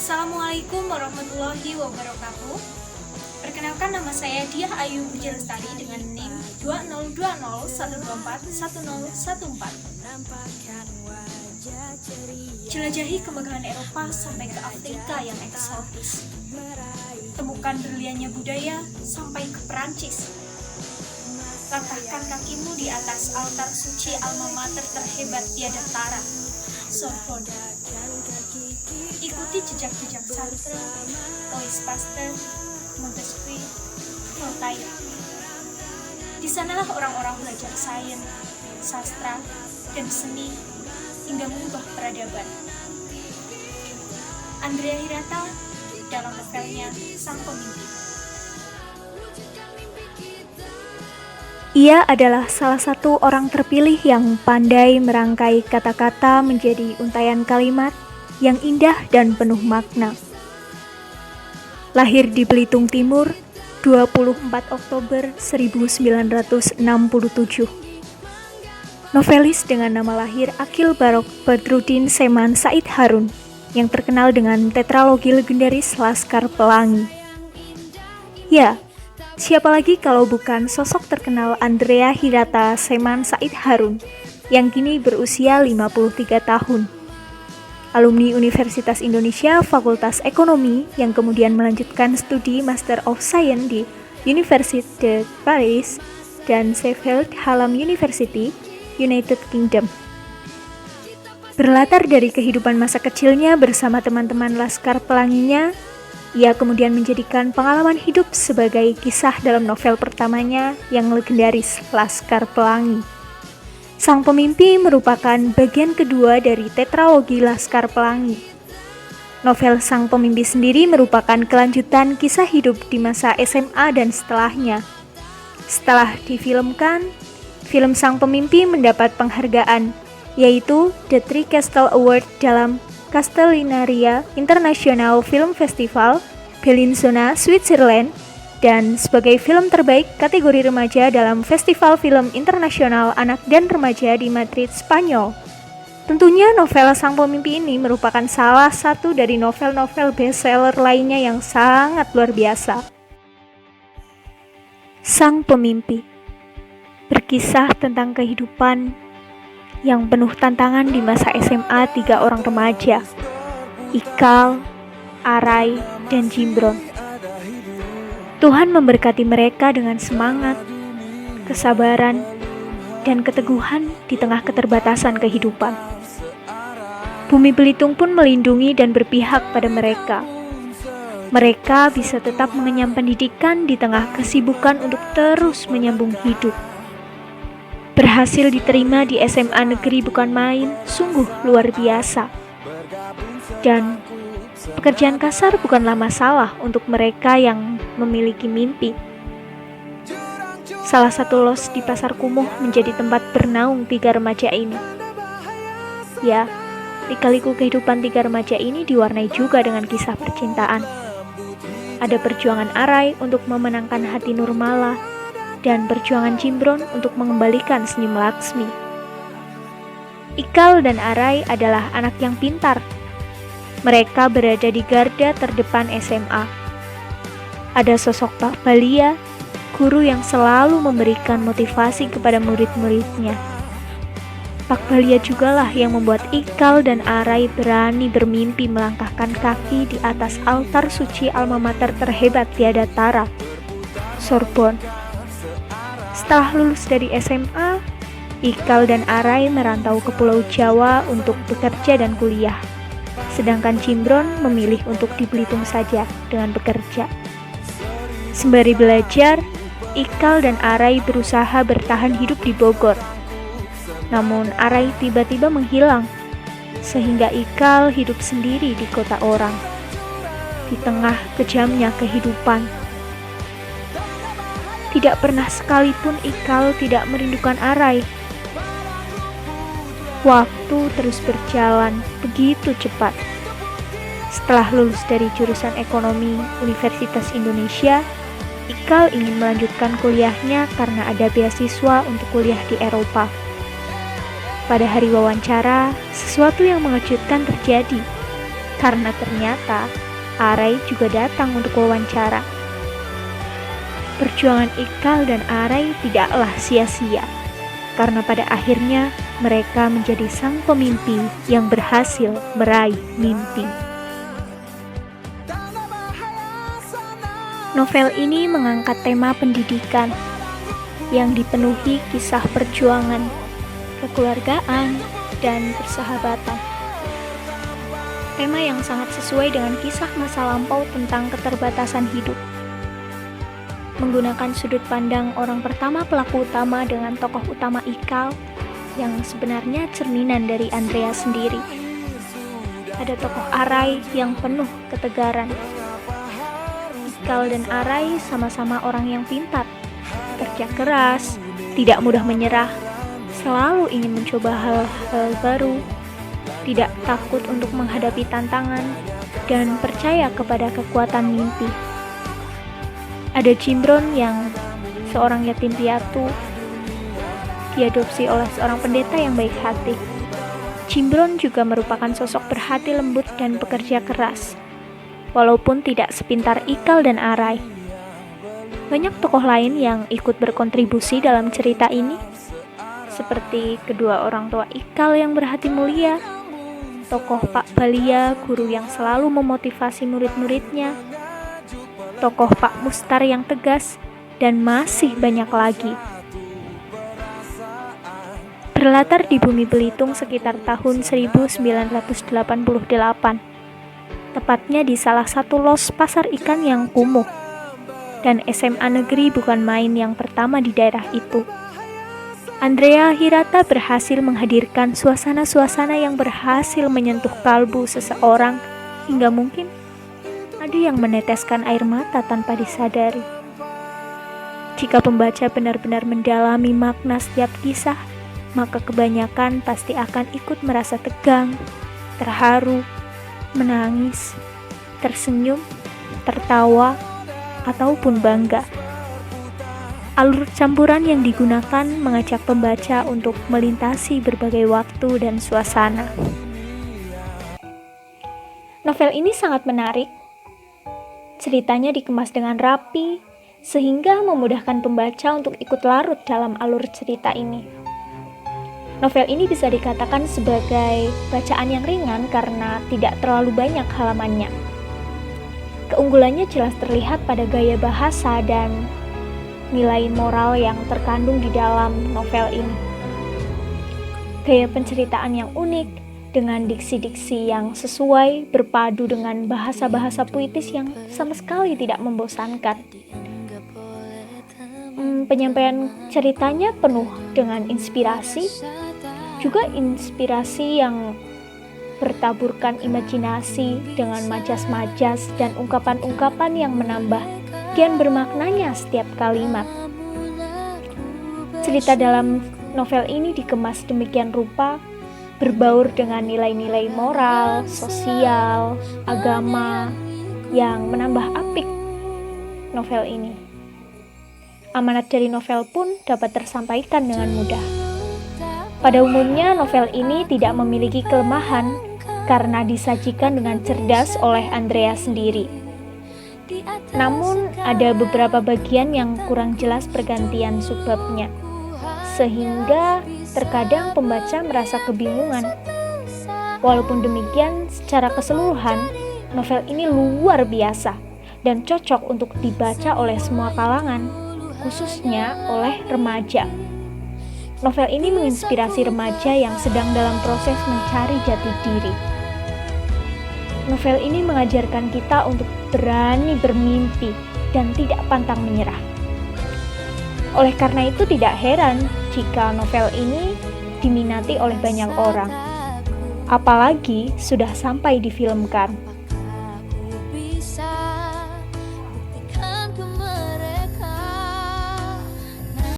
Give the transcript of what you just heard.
Assalamualaikum warahmatullahi wabarakatuh. Perkenalkan, nama saya Diah Ayu Puji Lestari dengan NIM 20201241014. Jelajahi kemegahan Eropa sampai ke Afrika yang eksotis. Temukan berliannya budaya sampai ke Perancis. Langkahkan kakimu di atas altar suci alma mater terhebat tiada tara, Sorbonne. Ikuti jejak-jejak Sartre, Louis Pasteur, Montesquieu, Voltaire. Di sanalah orang-orang belajar sains, sastra, dan seni hingga mengubah peradaban. Andrea Hirata dalam novelnya Sang Pemimpi. Ia adalah salah satu orang terpilih yang pandai merangkai kata-kata menjadi untayan kalimat yang indah dan penuh makna. Lahir di Belitung Timur, 24 Oktober 1967. Novelis dengan nama lahir Akil Barok Badruddin Seman Said Harun yang terkenal dengan tetralogi legendaris Laskar Pelangi. Ya, siapa lagi kalau bukan sosok terkenal Andrea Hirata Seman Said Harun yang kini berusia 53 tahun. Alumni Universitas Indonesia Fakultas Ekonomi yang kemudian melanjutkan studi Master of Science di Université de Paris dan Sheffield Hallam University, United Kingdom. Berlatar dari kehidupan masa kecilnya bersama teman-teman Laskar Pelanginya, ia kemudian menjadikan pengalaman hidup sebagai kisah dalam novel pertamanya yang legendaris, Laskar Pelangi. Sang Pemimpi merupakan bagian kedua dari tetralogi Laskar Pelangi. Novel Sang Pemimpi sendiri merupakan kelanjutan kisah hidup di masa SMA dan setelahnya. Setelah difilmkan, film Sang Pemimpi mendapat penghargaan, yaitu The Three Castle Award dalam Castellinaria International Film Festival, Bellinzona, Switzerland, dan sebagai film terbaik kategori remaja dalam Festival Film Internasional Anak dan Remaja di Madrid, Spanyol. Tentunya novel Sang Pemimpi ini merupakan salah satu dari novel-novel bestseller lainnya yang sangat luar biasa. Sang Pemimpi berkisah tentang kehidupan yang penuh tantangan di masa SMA tiga orang remaja, Ikal, Arai, dan Jimbron. Tuhan memberkati mereka dengan semangat, kesabaran, dan keteguhan di tengah keterbatasan kehidupan. Bumi Belitung pun melindungi dan berpihak pada mereka. Mereka bisa tetap mengenyam pendidikan di tengah kesibukan untuk terus menyambung hidup. Berhasil diterima di SMA negeri bukan main, sungguh luar biasa. Dan pekerjaan kasar bukanlah masalah untuk mereka yang memiliki mimpi. Salah satu los di Pasar Kumuh menjadi tempat bernaung tiga remaja ini. Ya, lika-liku kehidupan tiga remaja ini diwarnai juga dengan kisah percintaan. Ada perjuangan Arai untuk memenangkan hati Nurmala, dan perjuangan Jimbron untuk mengembalikan senyum Laksmi. Ikal dan Arai adalah anak yang pintar. Mereka berada di garda terdepan SMA. Ada sosok Pak Balia, guru yang selalu memberikan motivasi kepada murid-muridnya. Pak Balia jugalah yang membuat Ikal dan Arai berani bermimpi melangkahkan kaki di atas altar suci alma mater terhebat tiada tara, Sorbonne. Setelah lulus dari SMA, Ikal dan Arai merantau ke Pulau Jawa untuk bekerja dan kuliah. Sedangkan Jimbron memilih untuk di Belitung saja dengan bekerja. Sembari belajar, Ikal dan Arai berusaha bertahan hidup di Bogor. Namun Arai tiba-tiba menghilang, sehingga Ikal hidup sendiri di kota orang, di tengah kejamnya kehidupan. Tidak pernah sekalipun Ikal tidak merindukan Arai. Waktu terus berjalan begitu cepat. Setelah lulus dari jurusan ekonomi Universitas Indonesia, Ikal ingin melanjutkan kuliahnya karena ada beasiswa untuk kuliah di Eropa. Pada hari wawancara, sesuatu yang mengejutkan terjadi. karena ternyata Arai juga datang untuk wawancara. Perjuangan Ikal dan Arai tidaklah sia-sia, karena pada akhirnya mereka menjadi sang pemimpi yang berhasil meraih mimpi. Novel ini mengangkat tema pendidikan yang dipenuhi kisah perjuangan, kekeluargaan, dan persahabatan. Tema yang sangat sesuai dengan kisah masa lampau tentang keterbatasan hidup. Menggunakan sudut pandang orang pertama pelaku utama dengan tokoh utama Ikal yang sebenarnya cerminan dari Andrea sendiri. Ada tokoh Arai yang penuh ketegaran. Ikal dan Arai sama-sama orang yang pintar, kerja keras, tidak mudah menyerah, selalu ingin mencoba hal-hal baru, tidak takut untuk menghadapi tantangan, dan percaya kepada kekuatan mimpi. Ada Cimbron yang seorang yatim piatu, diadopsi oleh seorang pendeta yang baik hati. Cimbron juga merupakan sosok berhati lembut dan pekerja keras, walaupun tidak sepintar Ikal dan Arai. Banyak tokoh lain yang ikut berkontribusi dalam cerita ini, seperti kedua orang tua Ikal yang berhati mulia, tokoh Pak Balia, guru yang selalu memotivasi murid-muridnya, tokoh Pak Mustar yang tegas, dan masih banyak lagi. Berlatar di bumi Belitung sekitar tahun 1988, tepatnya di salah satu los pasar ikan yang kumuh, dan SMA negeri bukan main yang pertama di daerah itu. Andrea Hirata berhasil menghadirkan suasana-suasana yang berhasil menyentuh kalbu seseorang hingga mungkin ada yang meneteskan air mata tanpa disadari. Jika pembaca benar-benar mendalami makna setiap kisah, maka kebanyakan pasti akan ikut merasa tegang, terharu, menangis, tersenyum, tertawa, ataupun bangga. Alur campuran yang digunakan mengajak pembaca untuk melintasi berbagai waktu dan suasana. Novel ini sangat menarik. Ceritanya dikemas dengan rapi, sehingga memudahkan pembaca untuk ikut larut dalam alur cerita ini. Novel ini bisa dikatakan sebagai bacaan yang ringan karena tidak terlalu banyak halamannya. Keunggulannya jelas terlihat pada gaya bahasa dan nilai moral yang terkandung di dalam novel ini. Gaya penceritaan yang unik, dengan diksi-diksi yang sesuai, berpadu dengan bahasa-bahasa puitis yang sama sekali tidak membosankan. Penyampaian ceritanya penuh dengan inspirasi, juga inspirasi yang bertaburkan imajinasi dengan majas-majas dan ungkapan-ungkapan yang menambah kian bermaknanya setiap kalimat. Cerita dalam novel ini dikemas demikian rupa, berbaur dengan nilai-nilai moral, sosial, agama yang menambah apik novel ini. Amanat dari novel pun dapat tersampaikan dengan mudah. Pada umumnya novel ini tidak memiliki kelemahan karena disajikan dengan cerdas oleh Andrea sendiri. Namun ada beberapa bagian yang kurang jelas pergantian subbabnya, sehingga terkadang pembaca merasa kebingungan. Walaupun demikian, secara keseluruhan, novel ini luar biasa dan cocok untuk dibaca oleh semua kalangan, khususnya oleh remaja. Novel ini menginspirasi remaja yang sedang dalam proses mencari jati diri. Novel ini mengajarkan kita untuk berani bermimpi dan tidak pantang menyerah. Oleh karena itu tidak heran jika novel ini diminati oleh banyak orang, apalagi sudah sampai difilmkan.